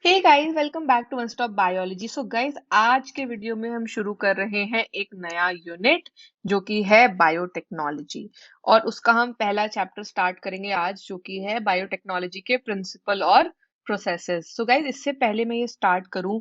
Hey guys, welcome back to one stop biology. So guys, आज के video में हम शुरू कर रहे हैं एक नया यूनिट जो कि है बायोटेक्नोलॉजी। और उसका हम पहला चैप्टर स्टार्ट करेंगे आज, जो कि है बायोटेक्नोलॉजी के प्रिंसिपल और प्रोसेसेस। सो गाइस, इससे पहले मैं ये स्टार्ट करूं,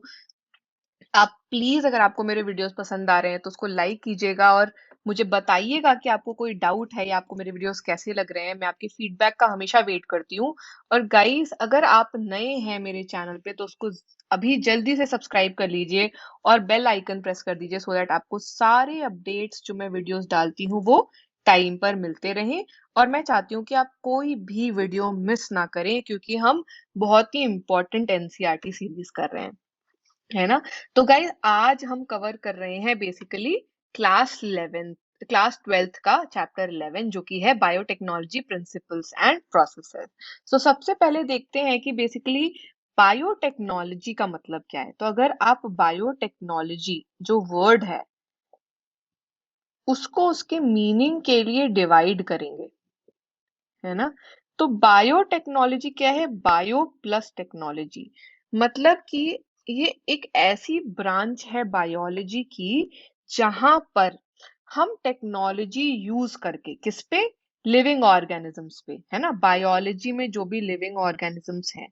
आप प्लीज अगर आपको मेरे वीडियोस पसंद आ रहे हैं तो उसको लाइक कीजिएगा और मुझे बताइएगा कि आपको कोई डाउट है या आपको मेरे वीडियोस कैसे लग रहे हैं। मैं आपके फीडबैक का हमेशा वेट करती हूँ। और गाइस, अगर आप नए हैं मेरे चैनल पे तो उसको अभी जल्दी से सब्सक्राइब कर लीजिए और बेल आइकन प्रेस कर दीजिए, सो दैट आपको सारे अपडेट्स जो मैं वीडियोस डालती हूँ वो टाइम पर मिलते रहें। और मैं चाहती हूँ कि आप कोई भी वीडियो मिस ना करें, क्योंकि हम बहुत ही इंपॉर्टेंट एनसीईआरटी सीरीज कर रहे हैं, है ना। तो गाइस, आज हम कवर कर रहे हैं बेसिकली क्लास 12th का चैप्टर 11, जो कि है बायोटेक्नोलॉजी प्रिंसिपल्स एंड प्रोसेसेस। सो सबसे पहले देखते हैं कि बेसिकली बायोटेक्नोलॉजी का मतलब क्या है। तो अगर आप बायोटेक्नोलॉजी जो वर्ड है उसको उसके मीनिंग के लिए डिवाइड करेंगे, है ना। तो बायोटेक्नोलॉजी क्या है? बायो प्लस टेक्नोलॉजी, मतलब कि ये एक ऐसी ब्रांच है बायोलॉजी की जहां पर हम टेक्नोलॉजी यूज करके किस पे? लिविंग ऑर्गेनिजम्स पे, है ना। बायोलॉजी में जो भी लिविंग ऑर्गेनिजम्स हैं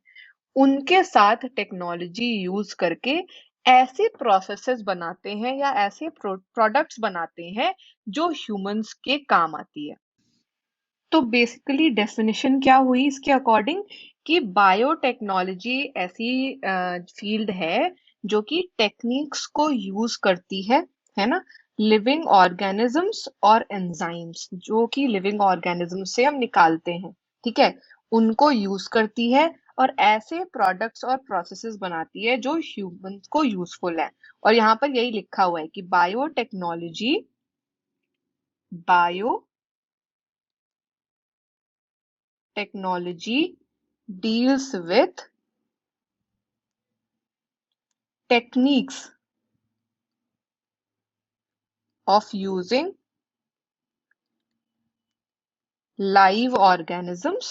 उनके साथ टेक्नोलॉजी यूज करके ऐसे प्रोसेसेस बनाते हैं या ऐसे प्रोडक्ट्स बनाते हैं जो ह्यूमंस के काम आती है। तो बेसिकली डेफिनेशन क्या हुई इसके अकॉर्डिंग, कि बायोटेक्नोलॉजी ऐसी फील्ड है जो कि टेक्निक्स को यूज करती है ना। लिविंग ऑर्गेनिजम्स और एंजाइम्स जो कि लिविंग ऑर्गेनिजम्स से हम निकालते हैं, ठीक है, उनको यूज करती है और ऐसे प्रोडक्ट्स और प्रोसेसेस बनाती है जो ह्यूमन को यूजफुल है। और यहाँ पर यही लिखा हुआ है कि biotechnology deals with techniques of using live organisms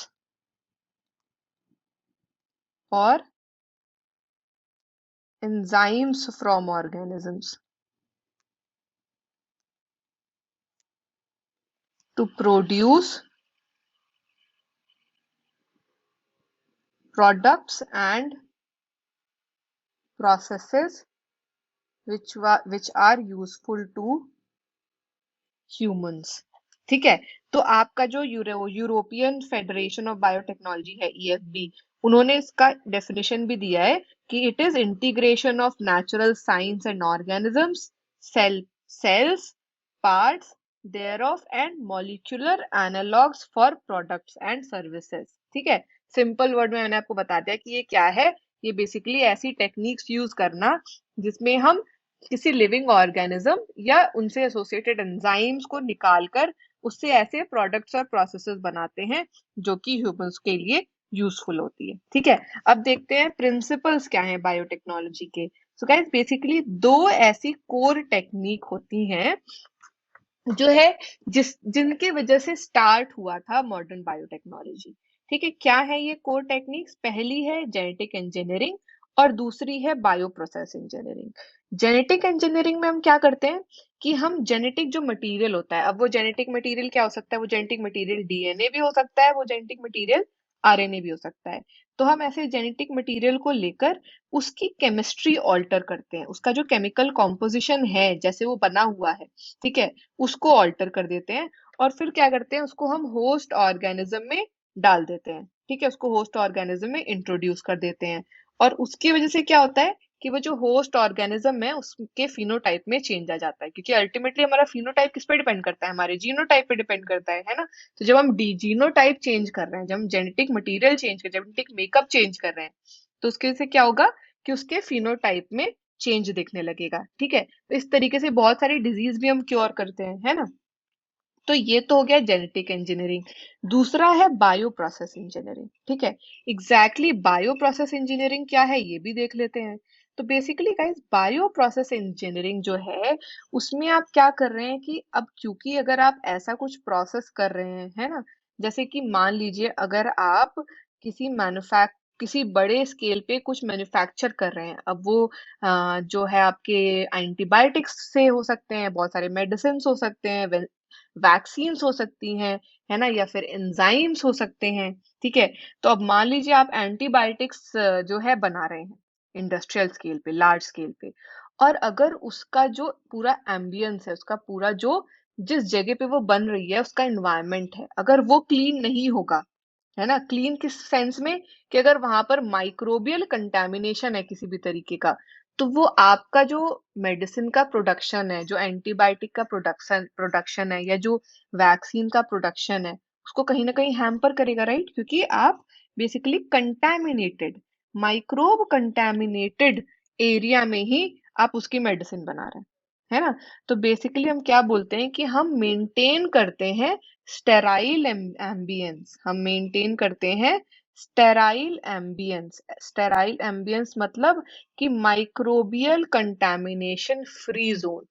or enzymes from organisms to produce products and processes which are useful to humans। ठीक है। तो आपका जो यूरोपियन फेडरेशन ऑफ बायोटेक्नोलॉजी है, ईएफबी, उन्होंने इसका डेफिनेशन भी दिया है कि it is integration of natural science and organisms, cells, parts thereof and molecular analogues for products and services. ठीक है। सिंपल वर्ड में मैंने आपको बता दिया कि ये क्या है। ये बेसिकली ऐसी टेक्निक्स यूज करना जिसमें हम किसी लिविंग ऑर्गेनिज्म या उनसे एसोसिएटेड एंजाइम्स को निकालकर उससे ऐसे प्रोडक्ट्स और प्रोसेसेस बनाते हैं जो कि ह्यूमंस के लिए यूजफुल होती है। ठीक है। अब देखते हैं प्रिंसिपल्स क्या हैं बायोटेक्नोलॉजी के। सो गाइस, बेसिकली दो ऐसी कोर टेक्निक होती हैं जो है जिनके वजह से स्टार्ट हुआ था मॉडर्न बायोटेक्नोलॉजी। ठीक है। क्या है ये कोर टेक्निक्स? पहली है जेनेटिक इंजीनियरिंग और दूसरी है bio process engineering. Genetic engineering में हम क्या करते हैं कि हम जेनेटिक जो मटेरियल होता है, अब वो जेनेटिक मटेरियल क्या हो सकता है? वो जेनेटिक मटेरियल डीएनए भी हो सकता है, वो जेनेटिक मटेरियल आरएनए भी हो सकता है। तो हम ऐसे जेनेटिक मटेरियल को लेकर उसकी केमिस्ट्री ऑल्टर करते हैं, उसका जो केमिकल कॉम्पोजिशन है जैसे वो बना हुआ है, ठीक है, उसको ऑल्टर कर देते हैं। और फिर क्या करते हैं, उसको हम होस्ट ऑर्गेनिज्म में डाल देते हैं। ठीक है, उसको होस्ट ऑर्गेनिज्म में इंट्रोड्यूस कर देते हैं। और उसकी वजह से क्या होता है कि वो जो होस्ट ऑर्गेनिज्म है उसके फिनोटाइप में चेंज आ जाता है, क्योंकि अल्टीमेटली हमारा फिनोटाइप किस पे डिपेंड करता है? हमारे जीनोटाइप पे डिपेंड करता है ना। तो जब हम डी जीनोटाइप चेंज कर रहे हैं, जब हम जेनेटिक मटेरियल चेंज कर, जेनेटिक मेकअप चेंज कर रहे हैं, तो उसकी वजह से क्या होगा कि उसके फिनोटाइप में चेंज दिखने लगेगा। ठीक है। तो इस तरीके से बहुत सारी डिजीज भी हम क्योर करते हैं, है ना। तो ये तो हो गया जेनेटिक इंजीनियरिंग। दूसरा है बायो प्रोसेस इंजीनियरिंग। ठीक है। एग्जैक्टली बायो प्रोसेस इंजीनियरिंग क्या है ये भी देख लेते हैं। तो basically guys, bio process engineering जो है उसमें आप क्या कर रहे हैं कि अब क्योंकि अगर आप ऐसा कुछ प्रोसेस कर रहे हैं, है ना, जैसे कि मान लीजिए अगर आप किसी किसी बड़े स्केल पे कुछ मैन्युफैक्चर कर रहे हैं। अब वो जो है आपके एंटीबायोटिक्स से हो सकते हैं, बहुत सारे मेडिसिन हो सकते हैं, वैक्सीन्स हो सकती हैं, है ना, या फिर एंजाइम्स हो सकते हैं। ठीक है। तो अब मान लीजिए आप एंटीबायोटिक्स जो है बना रहे हैं इंडस्ट्रियल स्केल पे, लार्ज स्केल पे, और अगर उसका जो पूरा एम्बियंस है, उसका पूरा जो जिस जगह पे वो बन रही है उसका एनवायरनमेंट है, अगर वो क्लीन नहीं होगा, है ना, क्लीन किस सेंस में कि अगर वहां पर माइक्रोबियल कंटेमिनेशन है किसी भी तरीके का, तो वो आपका जो मेडिसिन का प्रोडक्शन है, जो एंटीबायोटिक का प्रोडक्शन है, या जो वैक्सीन का प्रोडक्शन है, उसको कहीं ना कहीं हैम्पर करेगा, राइट? क्योंकि आप basically contaminated, microbe contaminated area में ही आप उसकी मेडिसिन बना रहे हैं, है ना। तो बेसिकली हम क्या बोलते हैं कि हम मेंटेन करते हैं स्टेराइल एम्बियंस, हम मेंटेन करते हैं स्टेराइल एम्बियंस। स्टेराइल एम्बियंस मतलब कि माइक्रोबियल कंटामिनेशन फ्री जोन।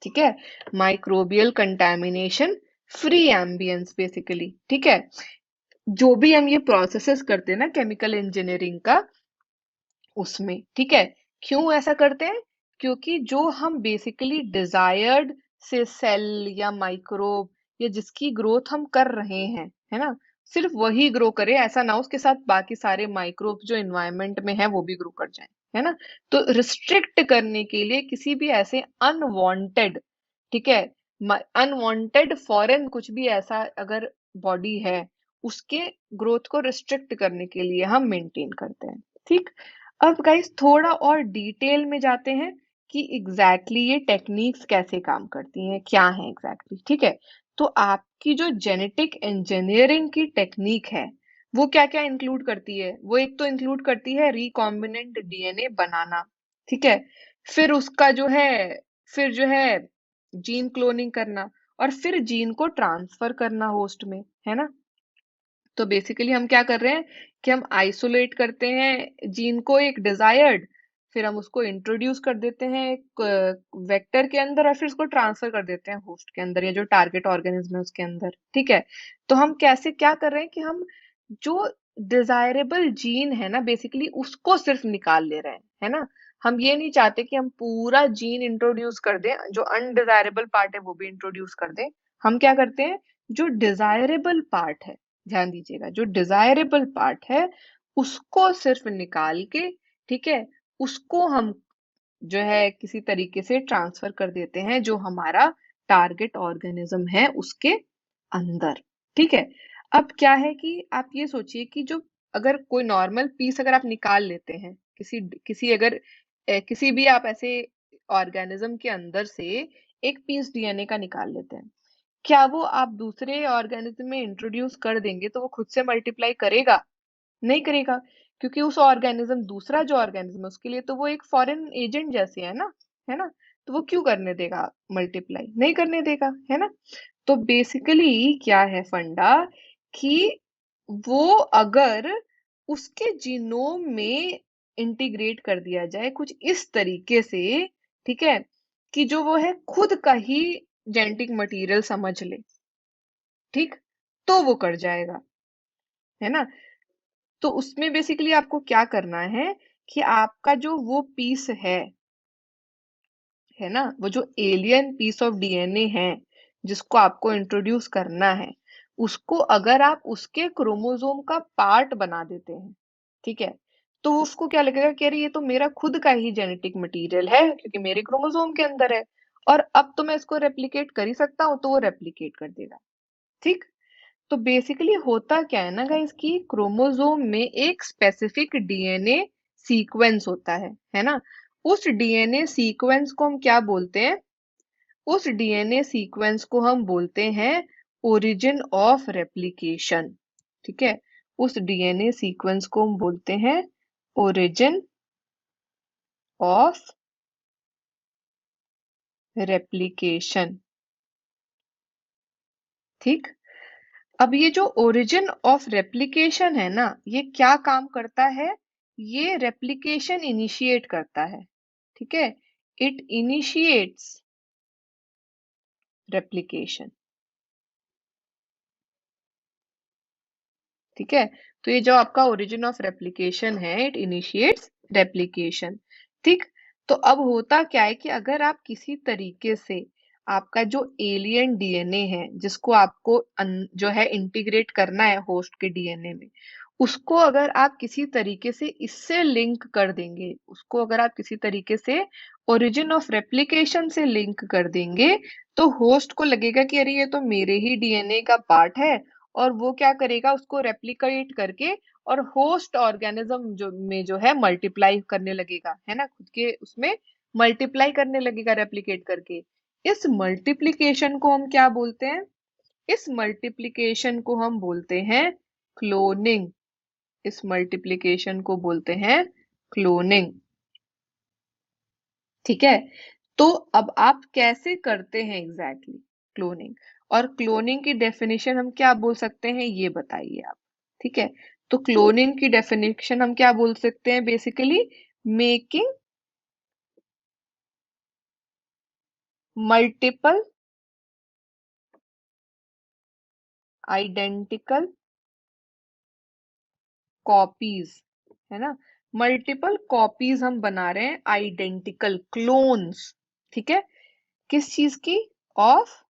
ठीक है, microbial contamination free ambience basically. ठीक है, जो भी हम ये प्रोसेसेस करते हैं ना केमिकल इंजीनियरिंग का, उसमें, ठीक है, क्यों ऐसा करते हैं? क्योंकि जो हम बेसिकली डिजायर्ड से सेल या माइक्रोब या जिसकी ग्रोथ हम कर रहे हैं, है ना, सिर्फ वही ग्रो करे, ऐसा ना हो उसके साथ बाकी सारे माइक्रोब जो इन्वायरमेंट में है वो भी ग्रो कर जाएं, है ना। तो रिस्ट्रिक्ट करने के लिए किसी भी ऐसे अनवांटेड, ठीक है, अनवांटेड फॉरेन कुछ भी ऐसा अगर बॉडी है, उसके ग्रोथ को रिस्ट्रिक्ट करने के लिए हम मेंटेन करते हैं। ठीक। अब गाइस थोड़ा और डिटेल में जाते हैं कि एग्जैक्टली ये टेक्निक्स कैसे काम करती हैं, क्या है एग्जैक्टली। ठीक है, तो आपकी जो जेनेटिक इंजीनियरिंग की टेक्निक है वो क्या क्या इंक्लूड करती है? वो एक तो इंक्लूड करती है रिकॉम्बिनेंट डीएनए बनाना, ठीक है, फिर उसका जो है, फिर जो है जीन क्लोनिंग करना, और फिर जीन को ट्रांसफर करना होस्ट में, है ना। तो बेसिकली हम क्या कर रहे हैं कि हम आइसोलेट करते हैं जीन को एक डिजायर्ड, फिर हम उसको इंट्रोड्यूस कर देते हैं एक वेक्टर के अंदर, और फिर उसको ट्रांसफर कर देते हैं होस्ट के अंदर या जो टारगेट ऑर्गेनिज्म है उसके अंदर। ठीक है, तो हम कैसे क्या कर रहे हैं कि हम जो डिजायरेबल जीन है ना बेसिकली उसको सिर्फ निकाल ले रहे हैं, है ना। हम ये नहीं चाहते कि हम पूरा जीन इंट्रोड्यूस कर दें, जो अनडिजायरेबल पार्ट है वो भी इंट्रोड्यूस कर दें। हम क्या करते हैं, जो डिजायरेबल पार्ट है, ध्यान दीजिएगा, जो डिजायरेबल पार्ट है उसको सिर्फ निकाल के, ठीक है, उसको हम जो है किसी तरीके से ट्रांसफर कर देते हैं जो हमारा टारगेट ऑर्गेनिज्म है उसके अंदर। ठीक है, अब क्या है कि आप ये सोचिए कि जो अगर कोई नॉर्मल पीस अगर आप निकाल लेते हैं किसी किसी अगर किसी भी आप ऐसे ऑर्गेनिज्म के अंदर से एक पीस डीएनए का निकाल लेते हैं, क्या वो आप दूसरे ऑर्गेनिज्म में इंट्रोड्यूस कर देंगे तो वो खुद से मल्टीप्लाई करेगा? नहीं करेगा, क्योंकि उस ऑर्गेनिज्म, दूसरा जो ऑर्गेनिज्म है उसके लिए तो वो एक फॉरेन एजेंट जैसे है ना, है ना। तो वो क्यों करने देगा मल्टीप्लाई? नहीं करने देगा, है ना। तो बेसिकली क्या है फंडा कि वो अगर उसके जीनोम में इंटीग्रेट कर दिया जाए कुछ इस तरीके से, ठीक है, कि जो वो है खुद का ही जेनेटिक मटेरियल समझ ले, ठीक, तो वो कर जाएगा, है ना। तो उसमें बेसिकली आपको क्या करना है कि आपका जो वो पीस है ना, वो जो एलियन पीस ऑफ डीएनए है जिसको आपको इंट्रोड्यूस करना है, उसको अगर आप उसके क्रोमोसोम का पार्ट बना देते हैं, ठीक है, तो उसको क्या लगेगा कि अरे ये तो मेरा खुद का ही जेनेटिक मटेरियल है क्योंकि मेरे क्रोमोसोम के अंदर है, और अब तो मैं इसको रेप्लिकेट कर ही सकता हूँ, तो वो रेप्लिकेट कर देगा। ठीक। तो बेसिकली होता क्या है ना गाइस कि क्रोमोसोम में एक स्पेसिफिक डीएनए सीक्वेंस होता है ना। उस डीएनए सीक्वेंस को हम क्या बोलते हैं? उस डीएनए सीक्वेंस को हम बोलते हैं ओरिजिन ऑफ रेप्लिकेशन। ठीक है, उस डीएनए सीक्वेंस को हम बोलते हैं ओरिजिन ऑफ रेप्लिकेशन। ठीक। अब ये जो ओरिजिन ऑफ रेप्लिकेशन है ना, ये क्या काम करता है? ये रेप्लिकेशन इनिशिएट करता है, ठीक है, इट इनिशिएट्स रेप्लिकेशन। ठीक है, तो ये जो आपका ओरिजिन ऑफ रेप्लिकेशन है, इट इनिशिएट्स रेप्लिकेशन। ठीक। तो अब होता क्या है कि अगर आप किसी तरीके से आपका जो एलियन डीएनए है जिसको आपको जो है इंटीग्रेट करना है होस्ट के डीएनए में, उसको अगर आप किसी तरीके से इससे लिंक कर देंगे, उसको अगर आप किसी तरीके से ओरिजिन ऑफ रेप्लिकेशन से लिंक कर देंगे, तो होस्ट को लगेगा कि अरे ये तो मेरे ही डीएनए का पार्ट है, और वो क्या करेगा, उसको रेप्लिकेट करके और होस्ट ऑर्गेनिज्म जो है मल्टीप्लाई करने लगेगा, है ना, खुद के उसमें मल्टीप्लाई करने लगेगा रेप्लिकेट करके। इस मल्टीप्लिकेशन को हम क्या बोलते हैं? इस मल्टीप्लिकेशन को हम बोलते हैं क्लोनिंग। इस मल्टीप्लिकेशन को बोलते हैं क्लोनिंग। ठीक है। तो अब आप कैसे करते हैं एग्जैक्टली क्लोनिंग, और क्लोनिंग की डेफिनेशन हम क्या बोल सकते हैं, ये बताइए आप। ठीक है। तो क्लोनिंग की डेफिनेशन हम क्या बोल सकते हैं, basically making multiple identical copies, है ना, मल्टीपल कॉपीज हम बना रहे हैं, आइडेंटिकल क्लोन्स। ठीक है। किस चीज की? Of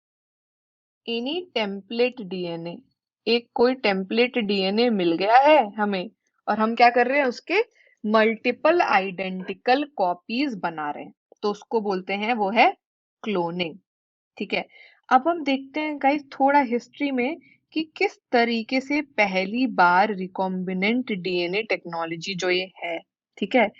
any template DNA. एक कोई टेम्पलेट डीएनए मिल गया है हमें, और हम क्या कर रहे हैं, उसके मल्टीपल आइडेंटिकल कॉपीज बना रहे हैं, तो उसको बोलते हैं, वो है क्लोनिंग। ठीक है। अब हम देखते हैं गाइस थोड़ा हिस्ट्री में कि किस तरीके से पहली बार रिकॉम्बिनेंट डीएनए टेक्नोलॉजी जो ये है, ठीक है,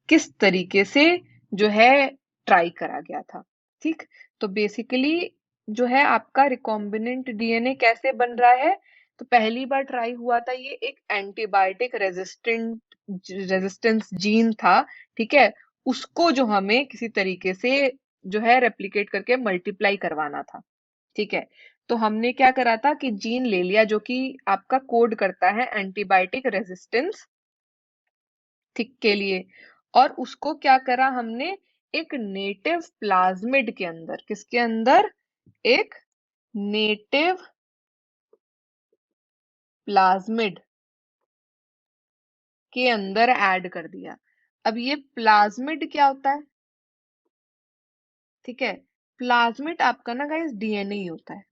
किस तरीके से जो है ट्राई करा गया था। ठीक। तो बेसिकली जो है आपका रिकॉम्बिनेंट डीएनए कैसे बन रहा है, तो पहली बार ट्राई हुआ था, ये एक एंटीबायोटिक रेजिस्टेंस जीन था। ठीक है। उसको जो हमें किसी तरीके से जो है रेप्लिकेट करके मल्टीप्लाई करवाना था। ठीक है। तो हमने क्या करा था कि जीन ले लिया जो कि आपका कोड करता है एंटीबायोटिक रेजिस्टेंस, थिक के लिए, और उसको क्या करा हमने, एक नेटिव प्लाज्मिड के अंदर, किसके अंदर, एक नेटिव प्लाज्मिड के अंदर ऐड कर दिया। अब ये प्लाज्मिड क्या होता है? ठीक है। प्लाज्मिड आपका ना गाइस डीएनए ही होता है।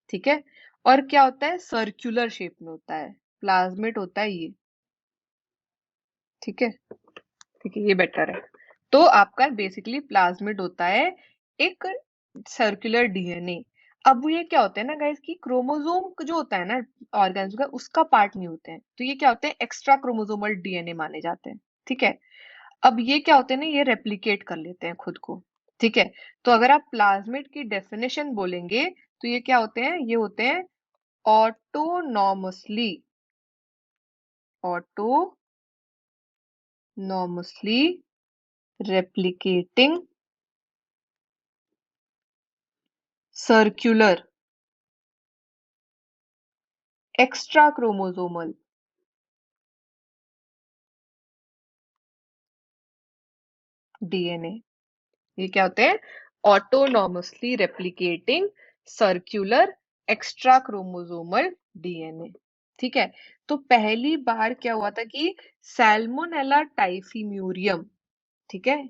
ठीक है। और क्या होता है, सर्कुलर शेप में होता है, प्लाज्मिड होता है ये। ठीक है। ठीक है, ये बेटर है। तो आपका बेसिकली प्लाज्मिड होता है एक सर्कुलर डीएनए। अब ये क्या होता है ना गाइस कि क्रोमोसोम जो होता है ना ऑर्गेन्स का, उसका पार्ट नहीं होते हैं, तो ये क्या होते हैं, एक्स्ट्रा क्रोमोसोमल डीएनए माने जाते हैं। ठीक है। अब ये क्या होते हैं ना, ये रेप्लिकेट कर लेते हैं खुद को। ठीक है। तो अगर आप प्लाज्मिड की डेफिनेशन बोलेंगे, तो ये क्या होते हैं, ये होते हैं autonomously autonomously replicating circular extra chromosomal DNA. ये क्या होते हैं, autonomously replicating circular extra chromosomal DNA. ठीक है। तो पहली बार क्या हुआ था कि सैल्मोनेला टाइफीम्यूरियम, ठीक है,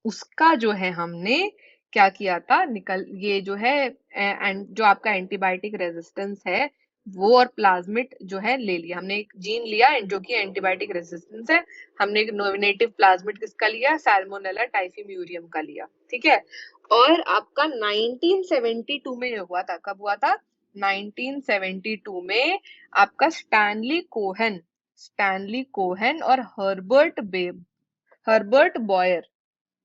उसका जो है हमने क्या किया था, निकल ये जो है जो आपका एंटीबायोटिक रेजिस्टेंस है वो, और प्लाज्मिड जो है ले लिया हमने, एक जीन लिया जो कि एंटीबायोटिक रेजिस्टेंस है, हमने एक नेटिव प्लाज्मिड किसका लिया, सैल्मोनेला टाइफीम्यूरियम का लिया। ठीक है। और आपका 1972 में हुआ था, कब हुआ था, 1972 में आपका स्टैनली कोहेन और हर्बर्ट बॉयर,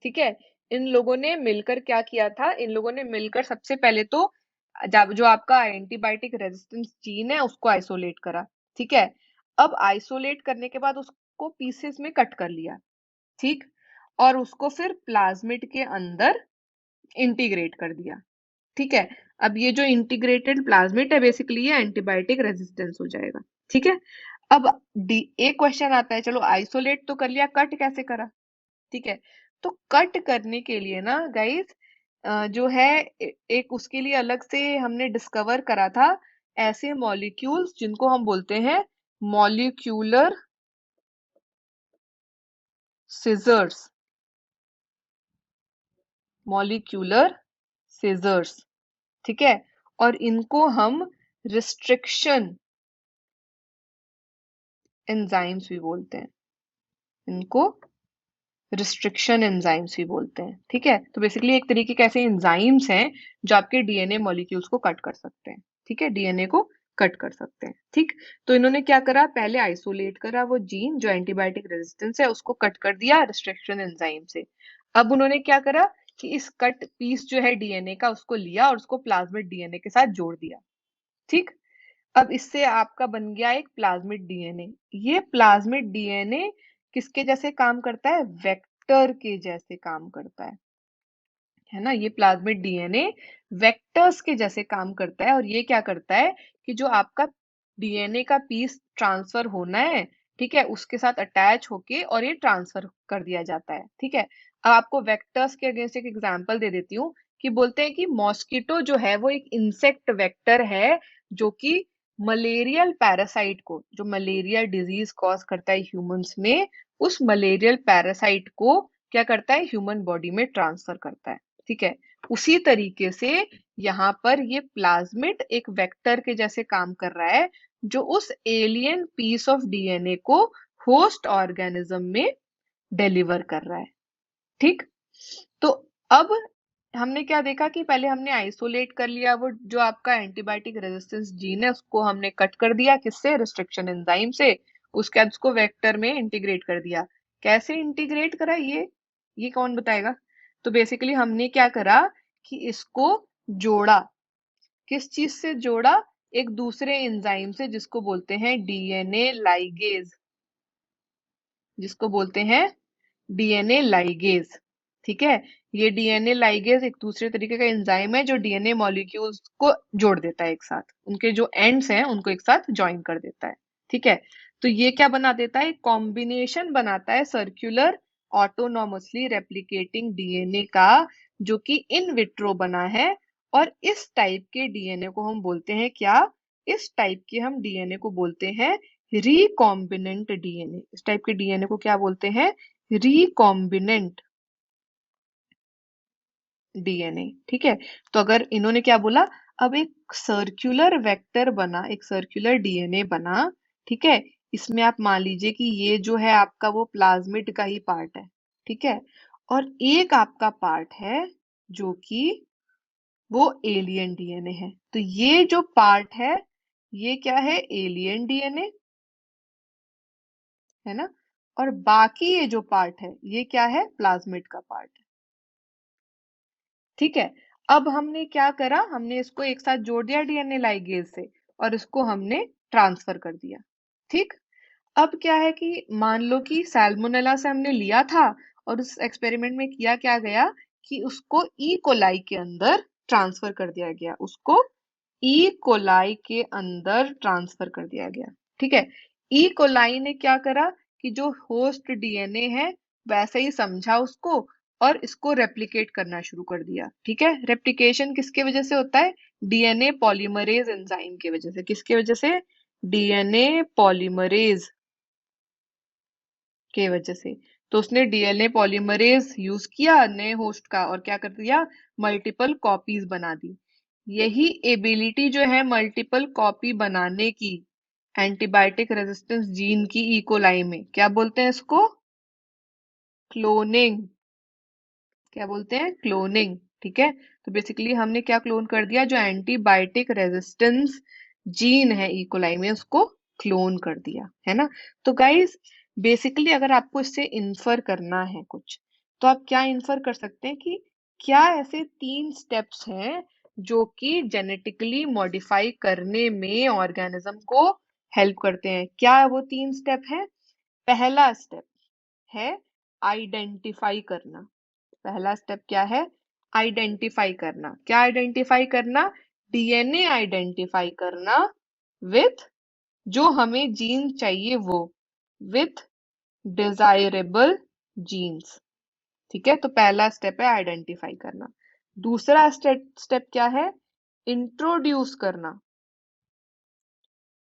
ठीक है, इन लोगों ने मिलकर क्या किया था, इन लोगों ने मिलकर सबसे पहले तो जब जो आपका एंटीबायोटिक रेजिस्टेंस जीन है उसको आइसोलेट करा। ठीक है। अब आइसोलेट करने के बाद उसको पीसेस में कट कर लिया। ठीक। और उसको फिर प्लाज्मिड के अंदर इंटीग्रेट कर दिया। ठीक है। अब ये जो इंटीग्रेटेड प्लाज्मिड है बेसिकली ये एंटीबायोटिक रेजिस्टेंस हो जाएगा। ठीक है। अब एक क्वेश्चन आता है, चलो आइसोलेट तो कर लिया, कट कैसे करा? ठीक है। तो कट करने के लिए ना गाइस जो है एक उसके लिए अलग से हमने डिस्कवर करा था ऐसे मॉलिक्यूल्स जिनको हम बोलते हैं मॉलिक्यूलर सिजर्स, मॉलिक्यूलर सिजर्स, ठीक है। और इनको हम रिस्ट्रिक्शन एंजाइम्स भी बोलते हैं, इनको रिस्ट्रिक्शन एंजाइम्स भी बोलते हैं, ठीक है। तो बेसिकली एक तरीके के ऐसे एंजाइम्स हैं जो आपके डीएनए मॉलिक्यूल्स को कट कर सकते हैं, ठीक है, डीएनए को कट कर सकते हैं, ठीक। तो इन्होंने क्या करा, पहले आइसोलेट करा वो जीन जो एंटीबायोटिक रेजिस्टेंस है उसको कट कर दिया रिस्ट्रिक्शन एंजाइम से। अब उन्होंने क्या करा कि इस कट पीस जो है डीएनए का उसको लिया और उसको प्लाज्मिड डीएनए के साथ जोड़ दिया, ठीक। अब इससे आपका बन गया एक प्लाज्मिड डीएनए। ये प्लाज्मिड डीएनए किसके जैसे काम करता है, वेक्टर के जैसे काम करता है ना। ये प्लाज्मिड डीएनए वेक्टर्स के जैसे काम करता है और ये क्या करता है कि जो आपका डीएनए का पीस ट्रांसफर होना है, ठीक है, उसके साथ अटैच होके और ये ट्रांसफर कर दिया जाता है, ठीक है। अब आपको वेक्टर्स के अगेंस्ट एक एग्जांपल दे देती हूँ कि बोलते हैं कि मॉस्किटो जो है वो एक इंसेक्ट वेक्टर है जो कि मलेरियल पैरासाइट को, जो मलेरिया डिजीज कॉज करता है ह्यूमंस में, उस मलेरियल पैरासाइट को क्या करता है, ह्यूमन बॉडी में ट्रांसफर करता है, ठीक है। उसी तरीके से यहाँ पर ये प्लाज्मिड एक वेक्टर के जैसे काम कर रहा है जो उस एलियन पीस ऑफ डीएनए को होस्ट ऑर्गेनिज्म में डिलीवर कर रहा है, ठीक। तो अब हमने क्या देखा कि पहले हमने आइसोलेट कर लिया वो जो आपका एंटीबायोटिक रेजिस्टेंस जीन है उसको हमने कट कर दिया, किससे, रिस्ट्रिक्शन एंजाइम से। उसके बाद उसको वेक्टर में इंटीग्रेट कर दिया। कैसे इंटीग्रेट करा ये कौन बताएगा। तो बेसिकली हमने क्या करा कि इसको जोड़ा, किस चीज से जोड़ा, एक दूसरे एंजाइम से जिसको बोलते हैं डीएनए लाइगेज, जिसको बोलते हैं डीएनए लाइगेज, ठीक है। ये डीएनए लाइगेज एक दूसरे तरीके का एंजाइम है जो डीएनए मॉलिक्यूल्स को जोड़ देता है एक साथ, उनके जो एंड्स हैं उनको एक साथ ज्वाइन कर देता है, ठीक है। तो ये क्या बना देता है, कॉम्बिनेशन बनाता है सर्कुलर ऑटोनॉमसली रेप्लिकेटिंग डीएनए का, जो कि इन विट्रो बना है। और इस टाइप के डीएनए को हम बोलते हैं क्या, इस टाइप के हम डीएनए को बोलते हैं रिकॉम्बिनेंट डीएनए। इस टाइप के डीएनए को क्या बोलते हैं, रिकॉम्बिनेंट डीएनए, ठीक है। तो अगर इन्होंने क्या बोला, अब एक सर्कुलर वेक्टर बना, एक सर्कुलर डीएनए बना, ठीक है। इसमें आप मान लीजिए कि ये जो है आपका वो प्लाज्मिड का ही पार्ट है, ठीक है। और एक आपका पार्ट है जो कि वो एलियन डीएनए है। तो ये जो पार्ट है ये क्या है, एलियन डीएनए है ना। और बाकी ये जो पार्ट है ये क्या है, प्लाज्मिड का पार्ट है, ठीक है। अब हमने क्या करा, हमने इसको एक साथ जोड़ दिया डीएनए लाइगेज से और इसको हमने ट्रांसफर कर दिया, ठीक। अब क्या है कि मान लो कि सैल्मोनेला से हमने लिया था और उस एक्सपेरिमेंट में किया क्या गया कि उसको ई कोलाई के अंदर ट्रांसफर कर दिया गया, उसको ई कोलाई के अंदर ट्रांसफर कर दिया गया, ठीक है। ई कोलाई ने क्या करा कि जो होस्ट डीएनए है वैसे ही समझा उसको और इसको रेप्लिकेट करना शुरू कर दिया, ठीक है। रेप्लिकेशन किसके वजह से होता है, डीएनए पॉलीमरेज एंजाइम की वजह से। किसकी वजह से, डीएनए पॉलीमरेज के वजह से। तो उसने डीएनए पॉलीमरेज यूज किया नए होस्ट का और क्या कर दिया, मल्टीपल कॉपीज बना दी। यही एबिलिटी जो है मल्टीपल कॉपी बनाने की एंटीबायोटिक रेजिस्टेंस जीन की इकोलाई में, क्या बोलते हैं इसको, क्लोनिंग। क्या बोलते हैं, क्लोनिंग, ठीक है। तो बेसिकली हमने क्या क्लोन कर दिया, जो एंटीबायोटिक रेजिस्टेंस जीन है इकोलाई में उसको क्लोन कर दिया, है ना। तो गाइस बेसिकली अगर आपको इससे इन्फर करना है कुछ, तो आप क्या इन्फर कर सकते हैं कि क्या ऐसे 3 स्टेप्स हैं जो कि जेनेटिकली मॉडिफाई करने में ऑर्गेनिज्म को हेल्प करते हैं। क्या वो 3 स्टेप है, पहला स्टेप है आइडेंटिफाई करना। पहला स्टेप क्या है, आइडेंटिफाई करना। क्या आइडेंटिफाई करना, डीएनए आइडेंटिफाई करना विथ जो हमें जीन चाहिए वो, विथ डिजायरेबल जीन्स, ठीक है। तो पहला स्टेप है आइडेंटिफाई करना। दूसरा स्टेप स्टेप क्या है, इंट्रोड्यूस करना।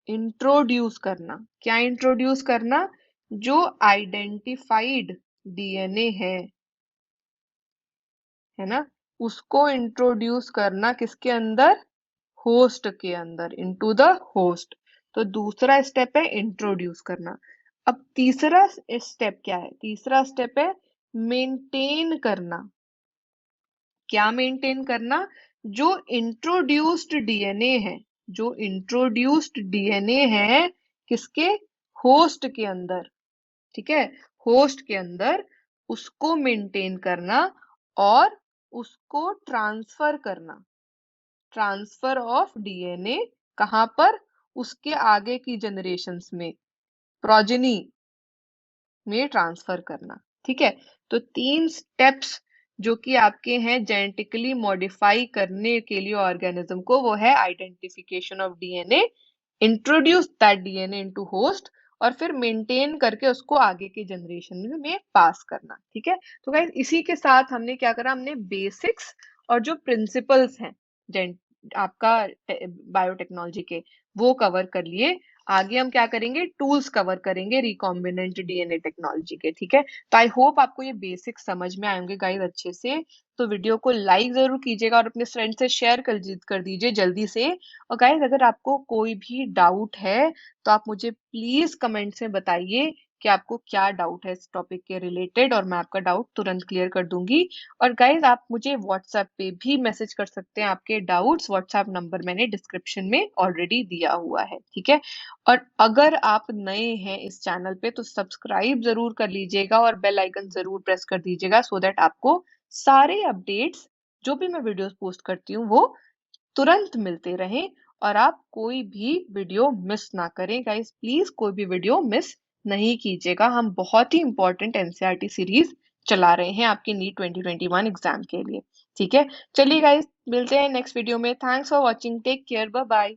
इंट्रोड्यूस करना। क्या इंट्रोड्यूस करना? जो आइडेंटिफाइड डीएनए है ना, उसको इंट्रोड्यूस करना किसके अंदर? होस्ट के अंदर, इनटू द होस्ट। तो दूसरा स्टेप है इंट्रोड्यूस करना। अब तीसरा स्टेप क्या है? तीसरा स्टेप है मेंटेन करना। क्या मेंटेन करना? जो इंट्रोड्यूस्ड डीएनए है, जो इंट्रोड्यूस्ड डीएनए है किसके? होस्ट के अंदर। ठीक है, होस्ट के अंदर उसको मेंटेन करना और उसको ट्रांसफर करना। ट्रांसफर ऑफ डीएनए कहां पर? उसके आगे की जनरेशन्स में, प्रोजेनी में ट्रांसफर करना। ठीक है, तो 3 स्टेप्स जो कि आपके हैं जेनेटिकली मॉडिफाई करने के लिए ऑर्गेनिज्म को, वो है identification of DNA, introduce that DNA into host, और फिर मेंटेन करके उसको आगे के जनरेशन में पास करना। ठीक है, तो गाइस इसी के साथ हमने क्या करा? हमने बेसिक्स और जो प्रिंसिपल्स हैं आपका बायोटेक्नोलॉजी के, वो कवर कर लिए। आगे हम क्या करेंगे? टूल्स कवर करेंगे रिकॉम्बिनेंट डीएनए टेक्नोलॉजी के। ठीक है, तो आई होप आपको ये बेसिक समझ में आएंगे गाइस अच्छे से। तो वीडियो को लाइक जरूर कीजिएगा और अपने फ्रेंड से शेयर कर दीजिए जल्दी से। और गाइस अगर आपको कोई भी डाउट है तो आप मुझे प्लीज कमेंट्स में बताइए कि आपको क्या डाउट है इस टॉपिक के रिलेटेड, और मैं आपका डाउट तुरंत क्लियर कर दूंगी। और गाइज आप मुझे व्हाट्सएप पे भी मैसेज कर सकते हैं आपके डाउट्स। व्हाट्सएप नंबर मैंने डिस्क्रिप्शन में ऑलरेडी दिया हुआ है। ठीक है, और अगर आप नए हैं इस चैनल पे तो सब्सक्राइब जरूर कर लीजिएगा और बेल आइकन जरूर प्रेस कर दीजिएगा, सो दैट आपको सारे अपडेट्स जो भी मैं वीडियोस पोस्ट करती हूँ वो तुरंत मिलते रहें और आप कोई भी वीडियो मिस ना करें। गाइस प्लीज कोई भी वीडियो मिस नहीं कीजिएगा। हम बहुत ही इंपॉर्टेंट एनसीईआरटी सीरीज चला रहे हैं आपके नीट 2021 एग्जाम के लिए। ठीक है, चलिए गाइस मिलते हैं नेक्स्ट वीडियो में। Thanks for watching, take care, bye bye.